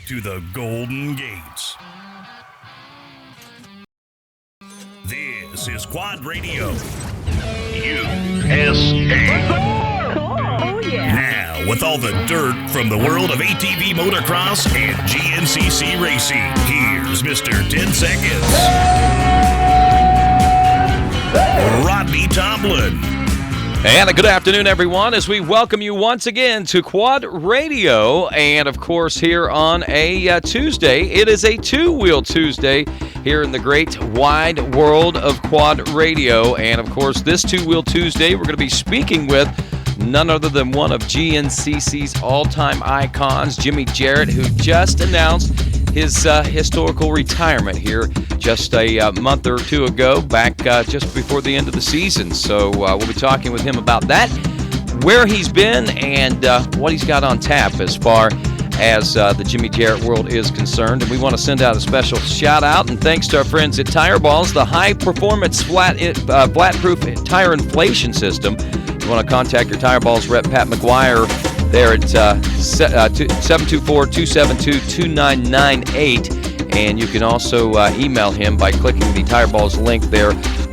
to the Golden Gates. This is Quad Radio USA. Oh, yeah. Now, with all the dirt from the world of ATV motocross and GNCC racing, here's Mr. 10 Seconds, Rodney Tomlin. And a good afternoon, everyone, as we welcome you once again to Quad Radio. And, of course, here on a Tuesday, it is a two-wheel Tuesday here in the great wide world of Quad Radio. And, of course, this two-wheel Tuesday, we're going to be speaking with none other than one of GNCC's all-time icons, Jimmy Jarrett, who just announced his historical retirement here just a month or two ago, back just before the end of the season. So we'll be talking with him about that, where he's been, and what he's got on tap as far as the Jimmy Jarrett world is concerned. And we want to send out a special shout-out and thanks to our friends at Tire Balls, the high-performance flat-proof tire inflation system. If you want to contact your Tire Balls rep, Pat McGuire, there at 724-272-2998. And you can also email him by clicking the Tire Balls link there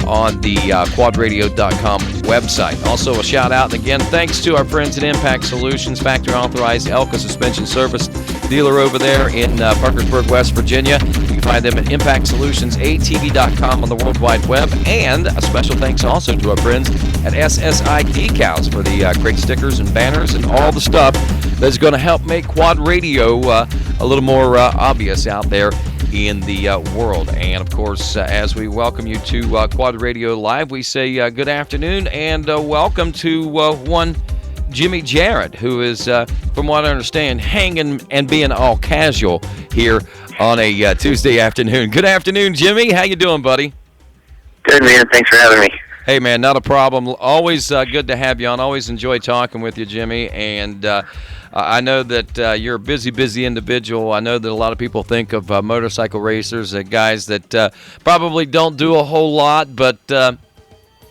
on the quadradio.com website. Also a shout out, and again, thanks to our friends at Impact Solutions, factory authorized Elka suspension service dealer over there in Parkersburg, West Virginia. You can find them at impactsolutionsatv.com on the World Wide Web. And a special thanks also to our friends at SSI Decals for the great stickers and banners and all the stuff that's going to help make Quad Radio a little more obvious out there in the world. And, of course, as we welcome you to Quad Radio Live, we say good afternoon and welcome to one Jimmy Jarrett, who is, from what I understand, hanging and being all casual here on a Tuesday afternoon. Good afternoon, Jimmy. How you doing, buddy? Good, man. Thanks for having me. Hey, man, not a problem. Always good to have you on. Always enjoy talking with you, Jimmy. And I know that you're a busy individual. I know that a lot of people think of motorcycle racers as guys that probably don't do a whole lot, but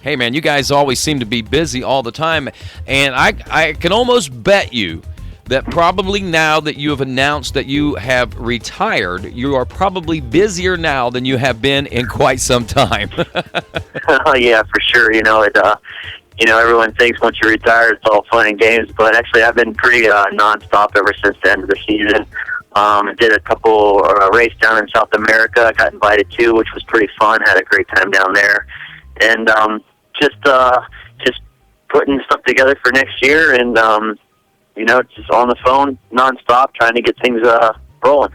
hey, man, you guys always seem to be busy all the time. And I can almost bet you that probably now that you have announced that you have retired, you are probably busier now than you have been in quite some time. Oh, yeah, for sure. Everyone thinks once you're retired, it's all fun and games, but actually I've been pretty nonstop ever since the end of the season. I did a couple races down in South America. I got invited to, which was pretty fun. Had a great time down there, and just putting stuff together for next year, and just on the phone nonstop, trying to get things rolling.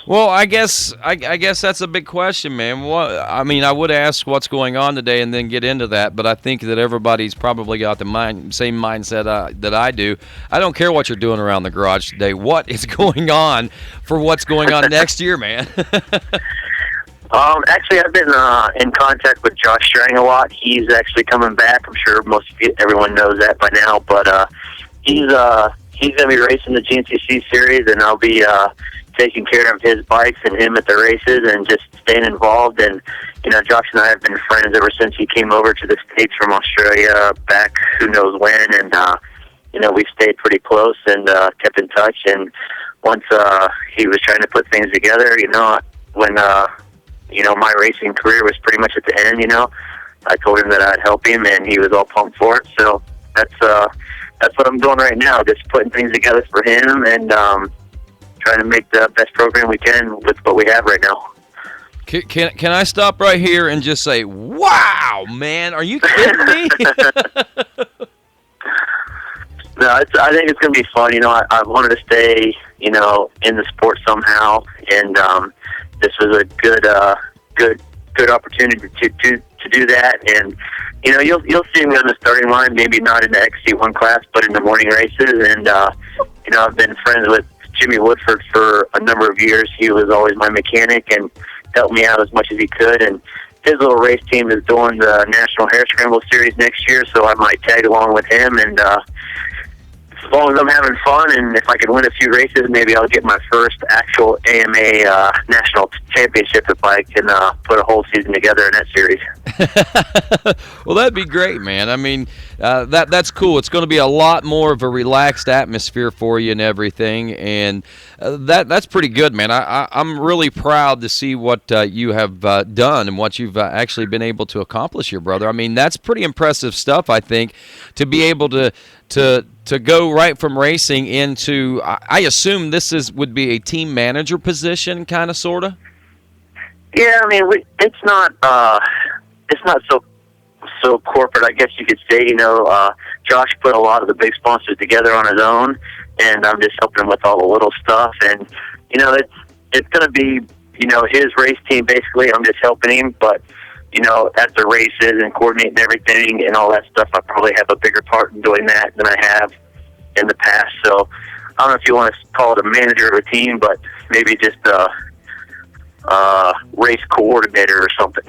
Well, I guess that's a big question, man. I would ask what's going on today and then get into that, but I think that everybody's probably got the same mindset that I do. I don't care what you're doing around the garage today. What is going on for what's going on next year, man? Actually, I've been in contact with Josh Strang a lot. He's actually coming back. I'm sure everyone knows that by now, but he's going to be racing the GNCC series, and I'll be taking care of his bikes and him at the races and just staying involved. And, Josh and I have been friends ever since he came over to the States from Australia back who knows when. And, we've stayed pretty close and kept in touch. And once he was trying to put things together, when, my racing career was pretty much at the end, I told him that I'd help him, and he was all pumped for it. So that's what I'm doing right now, just putting things together for him and trying to make the best program we can with what we have right now. Can I stop right here and just say, wow, man, are you kidding me? No, I think it's going to be fun. I wanted to stay, in the sport somehow, and this was a good opportunity to do that. And you'll see me on the starting line, maybe not in the XC1 class, but in the morning races. And I've been friends with Jimmy Woodford for a number of years. He was always my mechanic and helped me out as much as he could. And his little race team is doing the National Hare Scramble Series next year, so I might tag along with him. And as long as I'm having fun, and if I can win a few races, maybe I'll get my first actual AMA national championship if I can put a whole season together in that series. Well, that'd be great, man. I mean, that's cool. It's going to be a lot more of a relaxed atmosphere for you and everything, and that's pretty good, man. I'm really proud to see what you have done and what you've actually been able to accomplish here, brother. I mean, that's pretty impressive stuff, I think, to be able to go right from racing into, I assume this would be a team manager position, kind of, sort of? Yeah, I mean, it's not so corporate, I guess you could say. Josh put a lot of the big sponsors together on his own, and I'm just helping him with all the little stuff. And it's going to be his race team basically. I'm just helping him, but at the races and coordinating everything and all that stuff, I probably have a bigger part in doing that than I have in the past. So I don't know if you want to call it a manager of a team, but maybe just race coordinator or something.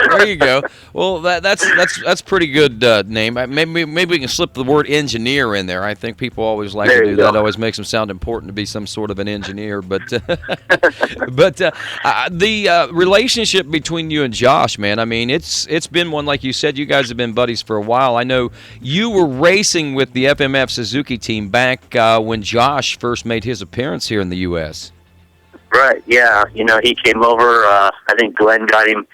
There you go. Well, that's pretty good name. Maybe we can slip the word engineer in there. I think people always like to do that. It always makes them sound important to be some sort of an engineer. But the relationship between you and Josh, man, I mean, it's been one, like you said, you guys have been buddies for a while. I know you were racing with the FMF Suzuki team back when Josh first made his appearance here in the U.S. Right, yeah. He came over. I think Glenn got him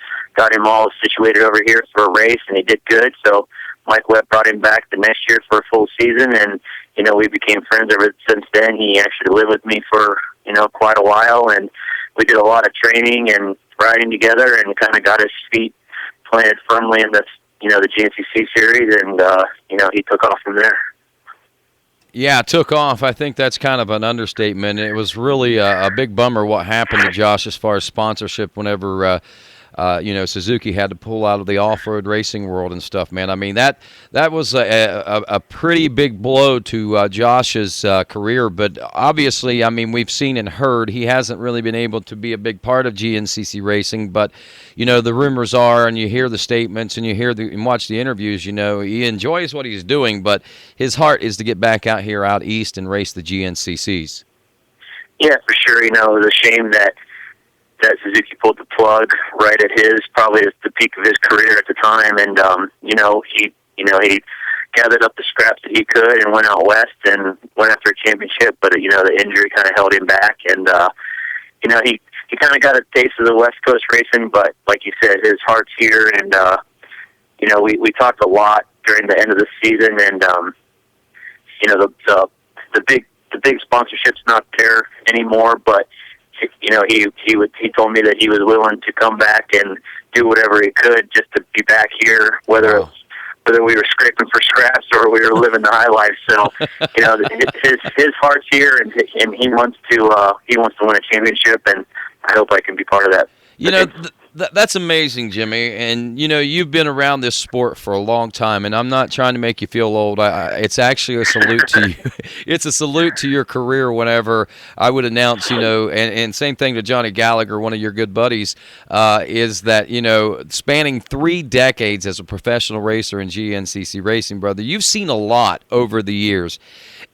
all situated over here for a race, and he did good. So Mike Webb brought him back the next year for a full season, and we became friends ever since then. He actually lived with me for quite a while, and we did a lot of training and riding together, and kind of got his feet planted firmly in the GNCC series, and he took off from there. Yeah, took off. I think that's kind of an understatement. It was really a big bummer what happened to Josh as far as sponsorship whenever Suzuki had to pull out of the off-road racing world and stuff, man. I mean, that was a pretty big blow to Josh's career, but obviously, I mean, we've seen and heard he hasn't really been able to be a big part of GNCC racing, but, the rumors are, and you hear the statements, and you hear and watch the interviews, he enjoys what he's doing, but his heart is to get back out here out east and race the GNCCs. Yeah, for sure. It was a shame that Suzuki pulled the plug right at probably at the peak of his career at the time, and he gathered up the scraps that he could and went out west and went after a championship, but the injury kind of held him back, and he kind of got a taste of the West Coast racing, but like you said, his heart's here, and we talked a lot during the end of the season, and the big sponsorship's not there anymore, but he told me that he was willing to come back and do whatever he could just to be back here, whether we were scraping for scraps or we were living the high life. So, his heart's here, and he wants to win a championship, and I hope I can be part of that. That's amazing, Jimmy. And, you've been around this sport for a long time, and I'm not trying to make you feel old. It's actually a salute to you. It's a salute to your career whenever I would announce, and same thing to Johnny Gallagher, one of your good buddies, is that, spanning 3 decades as a professional racer in GNCC racing, brother, you've seen a lot over the years.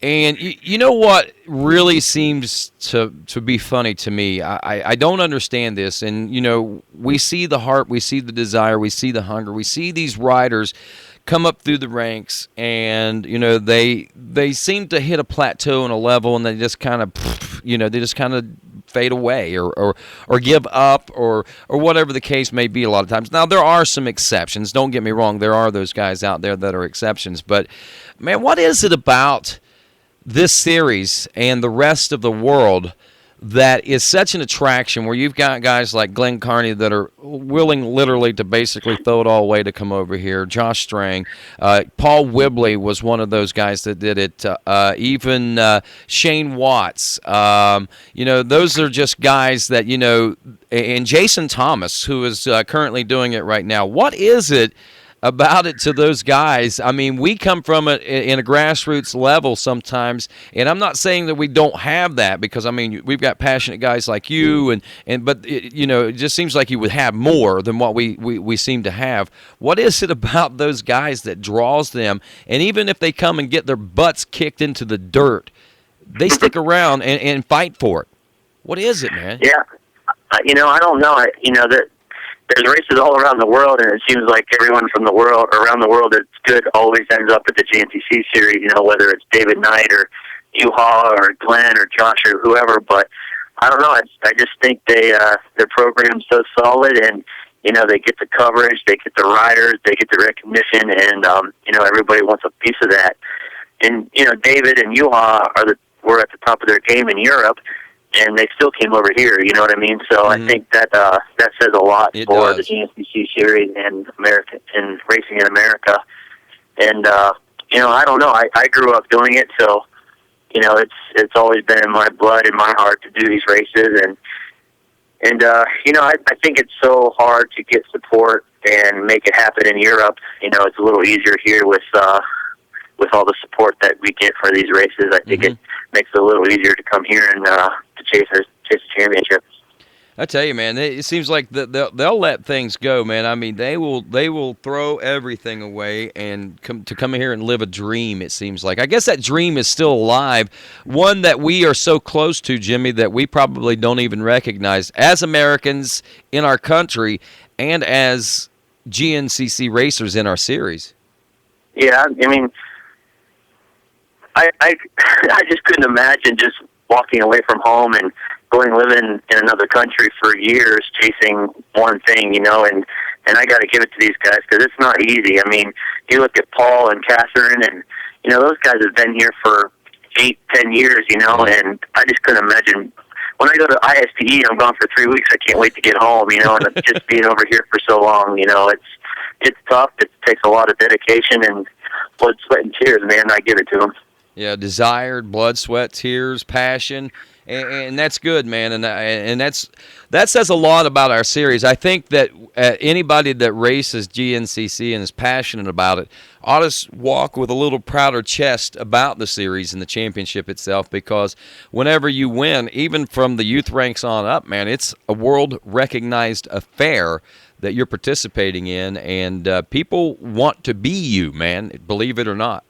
And you know what really seems to be funny to me? I don't understand this. And, we see the heart, we see the desire, we see the hunger. We see these riders come up through the ranks and, they seem to hit a plateau and a level, and they just kind of, fade away or give up or whatever the case may be a lot of times. Now, there are some exceptions. Don't get me wrong. There are those guys out there that are exceptions. But, man, what is it about this series and the rest of the world that is such an attraction, where you've got guys like Glenn Carney that are willing literally to basically throw it all away to come over here, Josh Strang, Paul Whibley was one of those guys that did it, even Shane Watts, those are just guys that, and Jason Thomas, who is currently doing it right now. What is it about it to those guys? I mean, we come from it in a grassroots level sometimes, and I'm not saying that we don't have that, because I mean, we've got passionate guys like you, but it just seems like you would have more than what we seem to have. What is it about those guys that draws them? And even if they come and get their butts kicked into the dirt, they stick around and fight for it. What is it, man? Yeah, I don't know. There's races all around the world, and it seems like everyone from the world, around the world that's good, always ends up at the GNCC series. Whether it's David Knight or Yuha or Glenn or Josh or whoever. But I don't know. I just think their program's so solid, and they get the coverage, they get the riders, they get the recognition, and everybody wants a piece of that. And David and Yuha were at the top of their game in Europe, and they still came over here. You know what I mean? So I think that that says a lot for the GNCC series and America and racing in America. And I don't know. I grew up doing it, so it's always been in my blood and my heart to do these races. And I think it's so hard to get support and make it happen in Europe. It's a little easier here with all the support that we get for these races. I think it makes it a little easier to come here and to chase a championship. I tell you, man, it seems like they'll let things go, man. I mean, they will throw everything away and come here and live a dream, it seems like. I guess that dream is still alive, one that we are so close to, Jimmy, that we probably don't even recognize as Americans in our country and as GNCC racers in our series. Yeah, I mean, I just couldn't imagine just walking away from home and living in another country for years chasing one thing, and I got to give it to these guys because it's not easy. I mean, you look at Paul and Catherine, and those guys have been here for 8-10 years, and I just couldn't imagine. When I go to ISTE, I'm gone for 3 weeks. I can't wait to get home, and just being over here for so long, it's tough. It takes a lot of dedication and blood, sweat, and tears, man. I give it to them. Yeah, desired, blood, sweat, tears, passion, and that's good, man. And that says a lot about our series. I think that anybody that races GNCC and is passionate about it ought to walk with a little prouder chest about the series and the championship itself, because whenever you win, even from the youth ranks on up, man, it's a world-recognized affair that you're participating in, and people want to be you, man, believe it or not.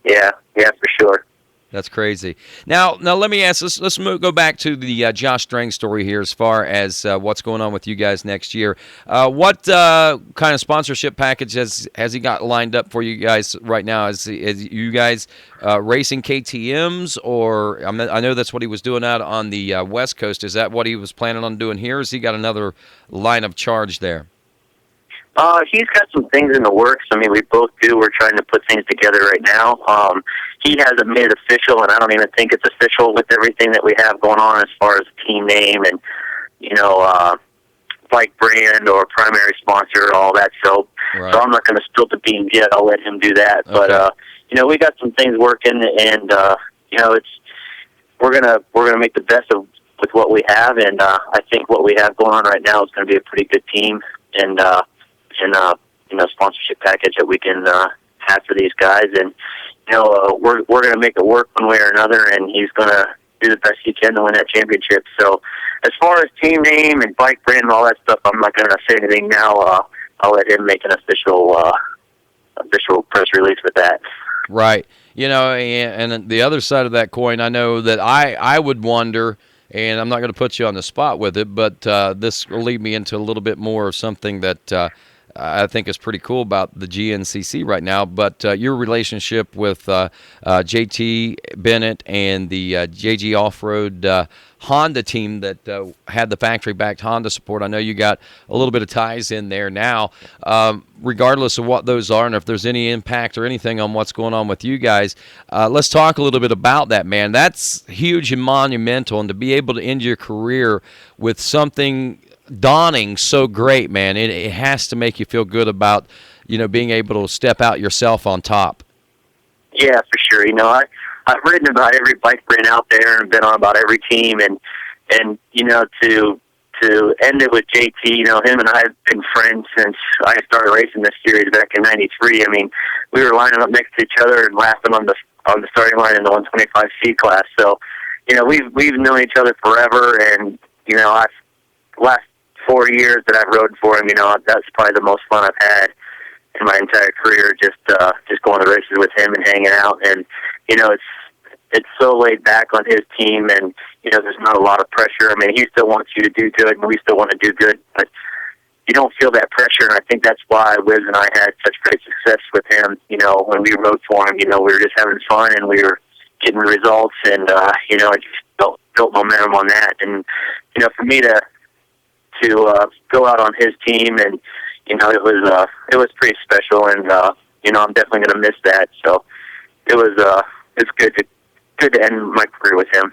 Yeah, for sure. That's crazy. Now let me ask. Let's go back to the Josh Strang story here, as far as what's going on with you guys next year. What kind of sponsorship package has he got lined up for you guys right now? Is you guys racing KTMs, or I know that's what he was doing out on the West Coast. Is that what he was planning on doing here? Or has he got another line of charge there? He's got some things in the works. I mean, we both do. We're trying to put things together right now. He hasn't made it official, and I don't even think it's official with everything that we have going on as far as team name and, bike brand or primary sponsor, all that. So, right. So I'm not going to spill the beans yet. I'll let him do that. Okay. But, we got some things working, and, we're gonna make the best of with what we have, and I think what we have going on right now is going to be a pretty good team, and sponsorship package that we can have for these guys, and we're going to make it work one way or another, and he's going to do the best he can to win that championship. So, as far as team name and bike brand and all that stuff, I'm not going to say anything now. I'll let him make an official press release with that. Right. And the other side of that coin, I know that I would wonder. And I'm not going to put you on the spot with it, but this will lead me into a little bit more of something that I think is pretty cool about the GNCC right now. But your relationship with JT Bennett and the JG Off-Road Honda team that had the factory-backed Honda support, I know you got a little bit of ties in there now. Regardless of what those are and if there's any impact or anything on what's going on with you guys, let's talk a little bit about that, man. That's huge and monumental, and to be able to end your career with something dawning so great, man, it has to make you feel good about, being able to step out yourself on top. Yeah, for sure. I've ridden about every bike brand out there and been on about every team, and to end it with JT, him and I have been friends since I started racing this series back in '93. I mean, we were lining up next to each other and laughing on the starting line in the 125C class. So, we've known each other forever, and last 4 years that I've rode for him, that's probably the most fun I've had in my entire career. Just going to races with him and hanging out, and it's so laid back on his team, and there's not a lot of pressure. I mean, he still wants you to do good, and we still want to do good, but you don't feel that pressure, and I think that's why Wiz and I had such great success with him. When we wrote for him, we were just having fun, and we were getting results, and it just built momentum on that. And for me to go out on his team, and it was pretty special, and I'm definitely going to miss that. So it's good to end my career with him.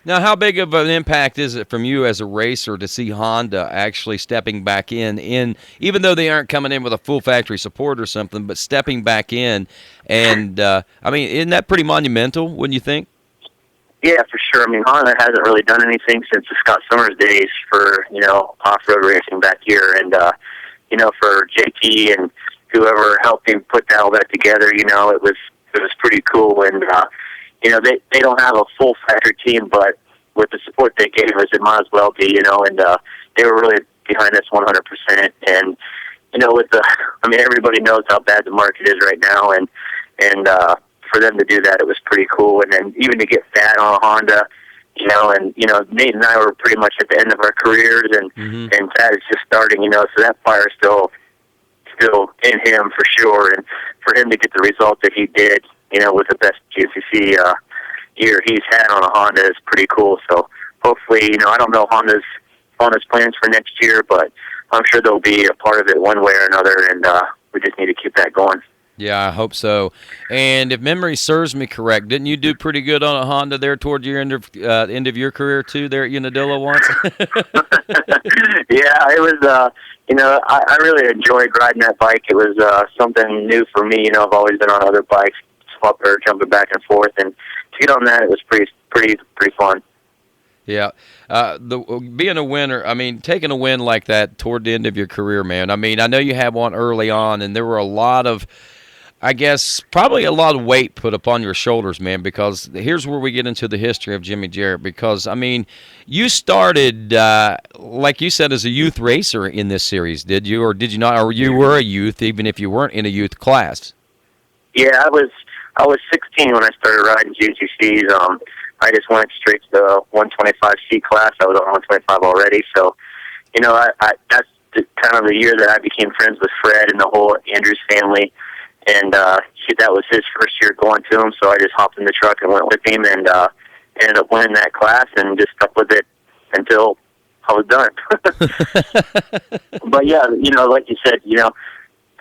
Now, how big of an impact is it from you as a racer to see Honda actually stepping back in, even though they aren't coming in with a full factory support or something, but stepping back in? And, isn't that pretty monumental, wouldn't you think? Yeah, for sure. I mean, Honda hasn't really done anything since the Scott Summers days for, off-road racing back here. And, for JT and whoever helped him put all that together, it was pretty cool. And, they don't have a full factory team, but with the support they gave us, it might as well be, and they were really behind us 100%. And, everybody knows how bad the market is right now, and for them to do that, it was pretty cool. And then even to get Thad on a Honda, Nate and I were pretty much at the end of our careers, and Thad is just starting, so that fire's still in him for sure. And for him to get the result that he did, with the best GNCC year he's had on a Honda is pretty cool. So hopefully, I don't know Honda's plans for next year, but I'm sure they'll be a part of it one way or another, and we just need to keep that going. Yeah, I hope so. And if memory serves me correct, didn't you do pretty good on a Honda there toward your end of your career too there at Unadilla once? Yeah, it was. I really enjoyed riding that bike. It was something new for me. I've always been on other bikes, swapper, jumping back and forth, and to get on that, it was pretty fun. Yeah, being a winner, taking a win like that toward the end of your career, man. I know you had one early on, and there were a lot of, probably a lot of weight put upon your shoulders, man, because here's where we get into the history of Jimmy Jarrett. Because, you started, like you said, as a youth racer in this series, did you? Or did you not? Or you were a youth, even if you weren't in a youth class? Yeah, I was 16 when I started riding GNCCs. I just went straight to the 125C class. I was on 125 already. So, that's kind of the year that I became friends with Fred and the whole Andrews family. And that was his first year going to him, so I just hopped in the truck and went with him, and ended up winning that class and just stuck with it until I was done. But yeah, like you said,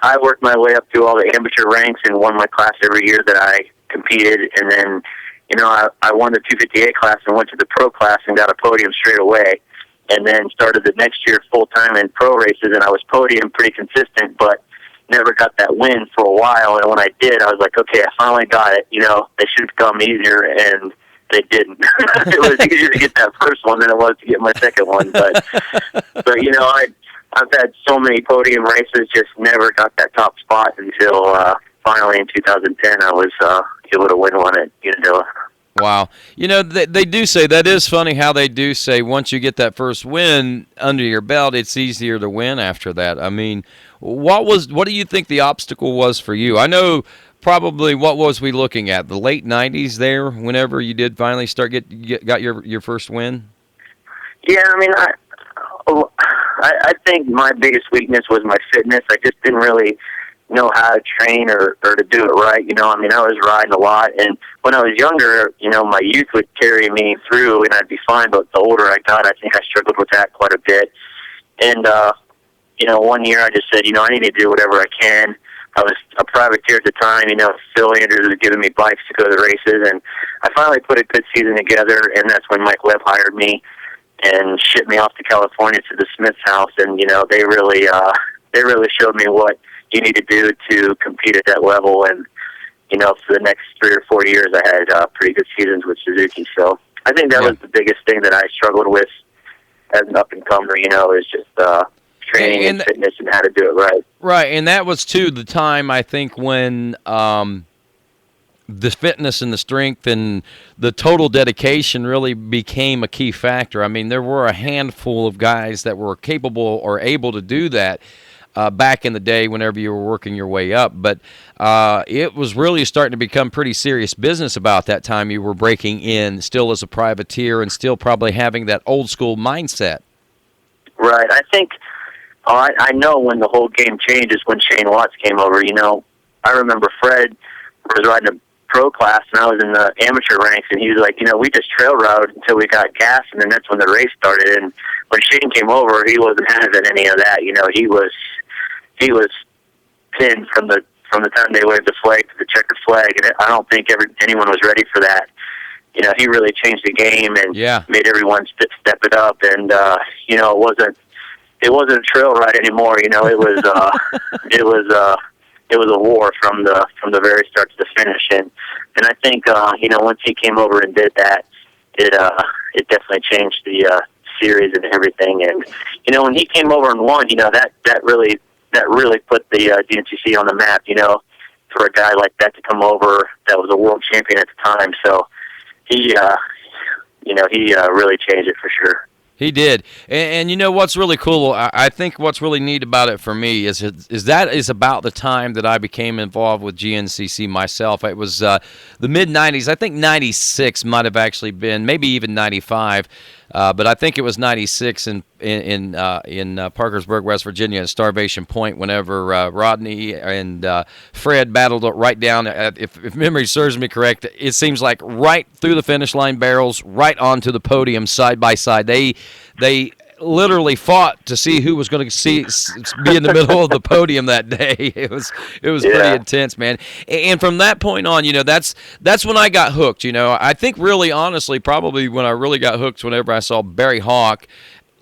I worked my way up through all the amateur ranks and won my class every year that I competed, and then I won the 258 class and went to the pro class and got a podium straight away, and then started the next year full-time in pro races, and I was podium pretty consistent, but never got that win for a while. And when I did, I was like, okay, I finally got it. They should have come easier, and they didn't. It was easier to get that first one than it was to get my second one. But I've had so many podium races, just never got that top spot until finally in 2010 I was able to win one at Unadilla. Wow. They do say, that is funny how they do say once you get that first win under your belt, it's easier to win after that. What do you think the obstacle was for you? I know probably what was we looking at, the late 90s there, whenever you did finally got your first win? Yeah, I think my biggest weakness was my fitness. I just didn't really know how to train or to do it right. I was riding a lot, and when I was younger, my youth would carry me through and I'd be fine, but the older I got, I think I struggled with that quite a bit. And, one year I just said, I need to do whatever I can. I was a privateer at the time, Phil Andrews was giving me bikes to go to the races, and I finally put a good season together, and that's when Mike Webb hired me and shipped me off to California to the Smith's house, and, they really showed me what you need to do to compete at that level. And for the next 3 or 4 years I had pretty good seasons with Suzuki. So I think that was the biggest thing that I struggled with as an up and comer, is just training and fitness and how to do it right. Right, and that was too the time I think when the fitness and the strength and the total dedication really became a key factor. There were a handful of guys that were capable or able to do that. back in the day whenever you were working your way up. But it was really starting to become pretty serious business about that time. You were breaking in still as a privateer and still probably having that old school mindset. Right. I think I know when the whole game changed is when Shane Watts came over. I remember Fred was riding a pro class, and I was in the amateur ranks, and he was like, we just trail rode until we got gas, and then that's when the race started. And when Shane came over, he wasn't having any of that. He was pinned from the time they waved the flag to the checkered flag, and I don't think anyone was ready for that. He really changed the game and made everyone step it up, and it wasn't a trail ride anymore. It was it was a war from the very start to the finish, and I think once he came over and did that, it definitely changed the series and everything. And when he came over and won, that really put the GNCC on the map. For a guy like that to come over, that was a world champion at the time. So he really changed it for sure. He did. And what's really cool, I think what's really neat about it for me is that is about the time that I became involved with GNCC myself. It was the mid-'90s. I think 96 might have actually been, maybe even 95. But I think it was 96 in Parkersburg, West Virginia, at Starvation Point, whenever Rodney and Fred battled right down, if memory serves me correct, it seems like right through the finish line barrels, right onto the podium side by side. They literally fought to see who was going to be in the middle of the podium that day. It was pretty intense, man. And from that point on, that's when I got hooked. I think really honestly, probably when I really got hooked, whenever I saw Barry Hawk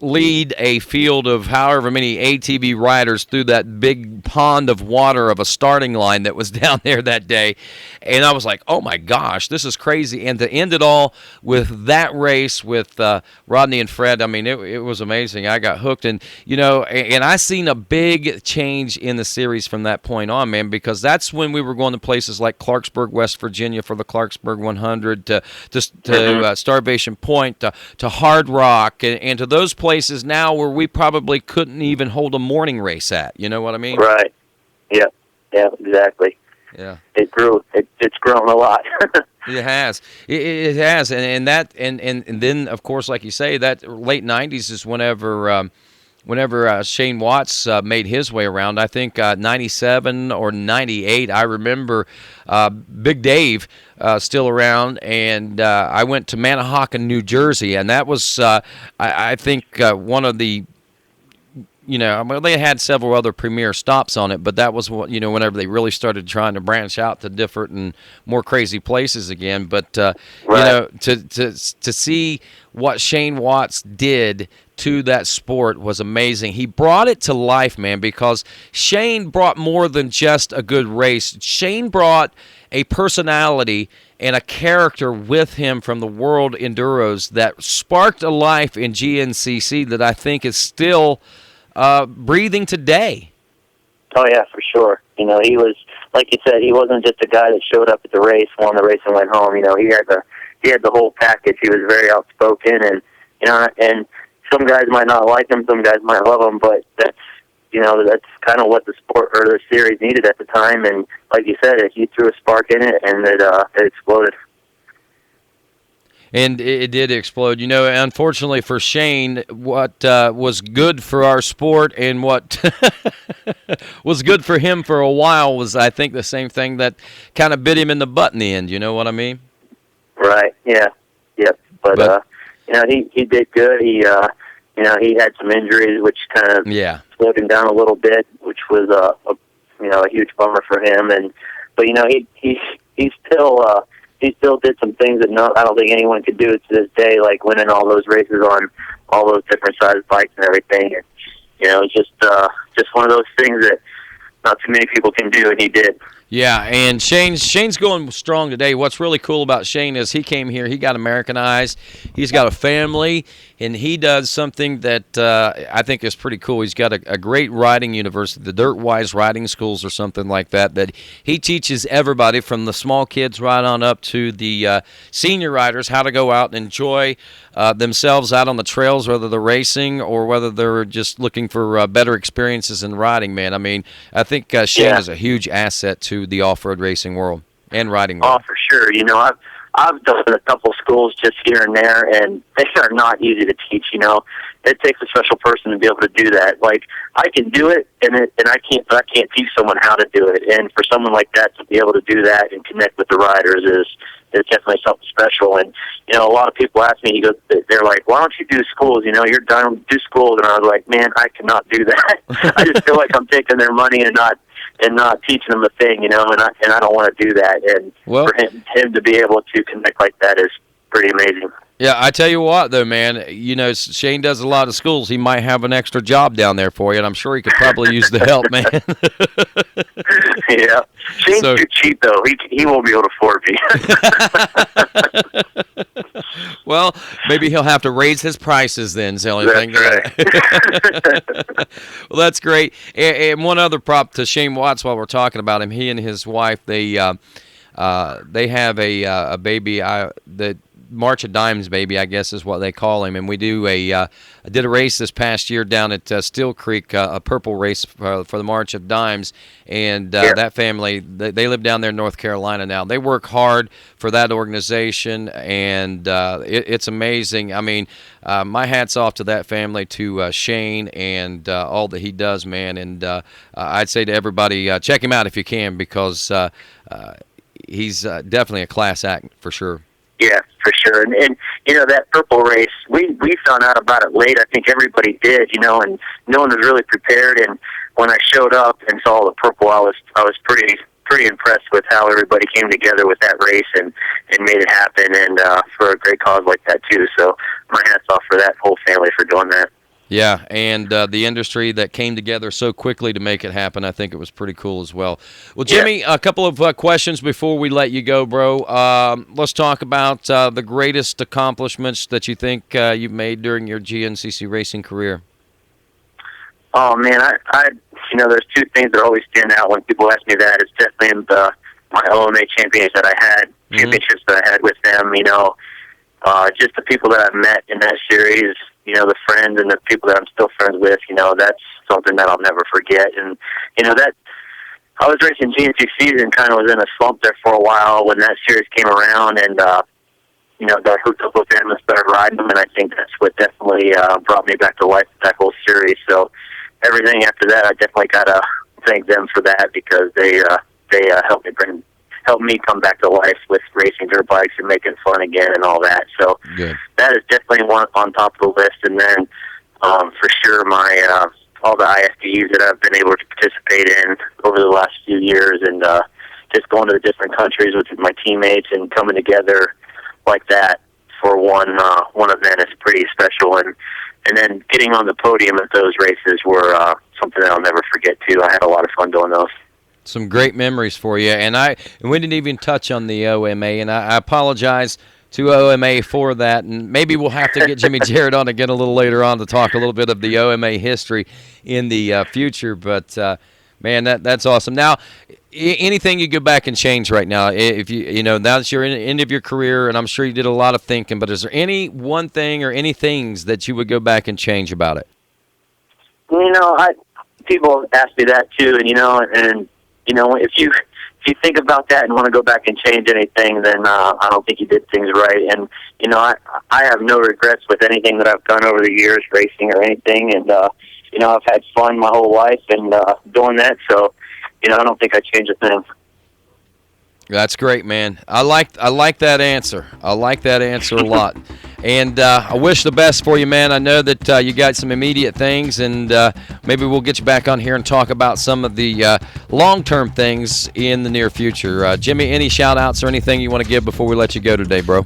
lead a field of however many ATV riders through that big pond of water of a starting line that was down there that day. And I was like, oh my gosh, this is crazy. And to end it all with that race with Rodney and Fred, I mean, it was amazing. I got hooked. And, and I seen a big change in the series from that point on, man, because that's when we were going to places like Clarksburg, West Virginia for the Clarksburg 100, to Starvation Point, to Hard Rock, and to those places now where we probably couldn't even hold a morning race at. You know what I mean? Right. Yeah. Yeah, exactly. Yeah. It grew. It's grown a lot. It has. It has. And then, of course, like you say, that late 90s is whenever Shane Watts made his way around. I think 97 or 98, I remember Big Dave still around, and I went to Manahawkin, New Jersey, and that was, I think, one of the, they had several other premier stops on it, but that was what, whenever they really started trying to branch out to different and more crazy places again. But, to see what Shane Watts did to that sport was amazing. He brought it to life, man, because Shane brought more than just a good race. Shane brought a personality and a character with him from the World Enduros that sparked a life in GNCC that I think is still breathing today. Oh yeah, for sure. He was, like you said, he wasn't just a guy that showed up at the race, won the race, and went home. He had the whole package. He was very outspoken, and and some guys might not like him, some guys might love him, but that's kind of what the sport or the series needed at the time. And like you said, he threw a spark in it, and it exploded. And it did explode. Unfortunately for Shane, what was good for our sport and what was good for him for a while was, I think, the same thing that kind of bit him in the butt in the end. You know what I mean? Right. Yeah. Yep. But he did good. He had some injuries, which kind of slowed him down a little bit, which was a huge bummer for him. But he still did some things that I don't think anyone could do to this day, like winning all those races on all those different sized bikes and everything. And, it's just one of those things that not too many people can do, and he did. Yeah, and Shane's going strong today. What's really cool about Shane is he came here, he got Americanized, he's got a family, and he does something that I think is pretty cool. He's got a great riding university, the Dirt Wise Riding Schools or something like that he teaches everybody from the small kids right on up to the senior riders how to go out and enjoy themselves out on the trails, whether they're racing or whether they're just looking for better experiences in riding, man. I mean, I think Shane is a huge asset to the off-road racing world and riding world. Oh, for sure. I've done a couple schools just here and there, and they are not easy to teach. It takes a special person to be able to do that. Like, I can do it, and I can't teach someone how to do it. And for someone like that to be able to do that and connect with the riders is definitely something special. And a lot of people ask me, they're like, "Why don't you do schools? You're done, do schools." And I was like, "Man, I cannot do that. I just feel like I'm taking their money and not teaching them a thing, and I don't want to do that." And for him to be able to connect like that is pretty amazing. Yeah, I tell you what, though, man, Shane does a lot of schools. He might have an extra job down there for you, and I'm sure he could probably use the help, man. Yeah. Shane's too cheap, though. He won't be able to afford me. Well, maybe he'll have to raise his prices then, is the only thing. Right. Well, that's great. And one other prop to Shane Watts while we're talking about him, he and his wife, they have a baby that March of Dimes baby, I guess is what they call him, and we do I did a race this past year down at Steel Creek, a purple race for the March of Dimes, and that family, they live down there in North Carolina now. They work hard for that organization, and it's amazing. I mean, my hat's off to that family, to Shane, and all that he does, man, and I'd say to everybody, check him out if you can, because he's definitely a class act for sure. Yeah, for sure. And that purple race, we found out about it late. I think everybody did, and no one was really prepared. And when I showed up and saw the purple, I was pretty impressed with how everybody came together with that race and made it happen, and for a great cause like that too. So my hat's off for that whole family for doing that. Yeah, and the industry that came together so quickly to make it happen, I think it was pretty cool as well. Well, Jimmy, a couple of questions before we let you go, bro. Let's talk about the greatest accomplishments that you think you've made during your GNCC racing career. Oh, man, I there's two things that always stand out when people ask me that. It's definitely my OMA championships that I had with them, just the people that I've met in that series, the friends and the people that I'm still friends with, that's something that I'll never forget. And, that I was racing GNCCs and kind of was in a slump there for a while when that series came around, and, got hooked up with them and started riding them, and I think that's what definitely brought me back to life with that whole series. So everything after that, I definitely got to thank them for that, because they helped me come back to life with racing dirt bikes and making fun again and all that. So that is definitely one on top of the list. And then for sure my all the IFBs that I've been able to participate in over the last few years, and just going to the different countries with my teammates and coming together like that for one event is pretty special. And then getting on the podium at those races were something that I'll never forget too. I had a lot of fun doing those. Some great memories for you, and we didn't even touch on the OMA, and I apologize to OMA for that, and maybe we'll have to get Jimmy Jarrett on again a little later on to talk a little bit of the OMA history in the future, but man, that's awesome. Now, anything you go back and change right now, if now that you're in the end of your career, and I'm sure you did a lot of thinking, but is there any one thing or any things that you would go back and change about it? People ask me that too, and if you think about that and want to go back and change anything, then I don't think you did things right. And I have no regrets with anything that I've done over the years, racing or anything. And I've had fun my whole life and doing that. So I don't think I changed a thing. That's great, man. I like that answer. I like that answer a lot. And I wish the best for you, man. I know that you got some immediate things, and maybe we'll get you back on here and talk about some of the long-term things in the near future. Jimmy, any shout-outs or anything you want to give before we let you go today, bro?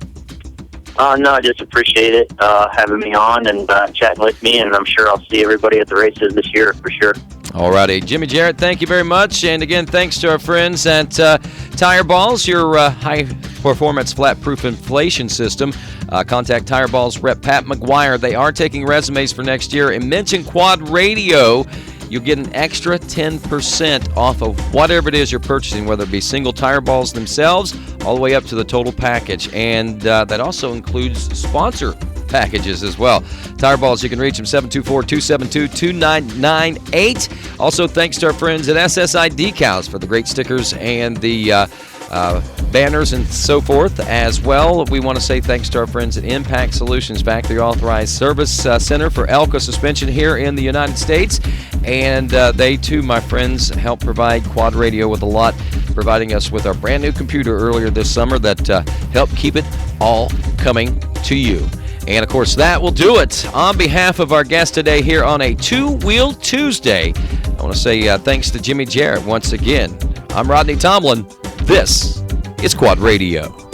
No, I just appreciate it, having me on and chatting with me, and I'm sure I'll see everybody at the races this year for sure. All righty. Jimmy Jarrett, thank you very much. And again, thanks to our friends at Tire Balls, your high-performance flat-proof inflation system. Contact Tire Balls rep Pat McGuire. They are taking resumes for next year. And mention Quad Radio. You'll get an extra 10% off of whatever it is you're purchasing, whether it be single tire balls themselves all the way up to the total package. And that also includes sponsor packages as well. Tire Balls, you can reach them 724-272-2998. Also, thanks to our friends at SSI Decals for the great stickers and the banners and so forth as well. We want to say thanks to our friends at Impact Solutions, factory authorized service center for Elko suspension here in the United States. And they too, my friends, help provide Quad Radio with a lot, providing us with our brand new computer earlier this summer that helped keep it all coming to you. And, of course, that will do it. On behalf of our guest today here on a Two-Wheel Tuesday, I want to say thanks to Jimmy Jarrett once again. I'm Rodney Tomlin. This is Quad Radio.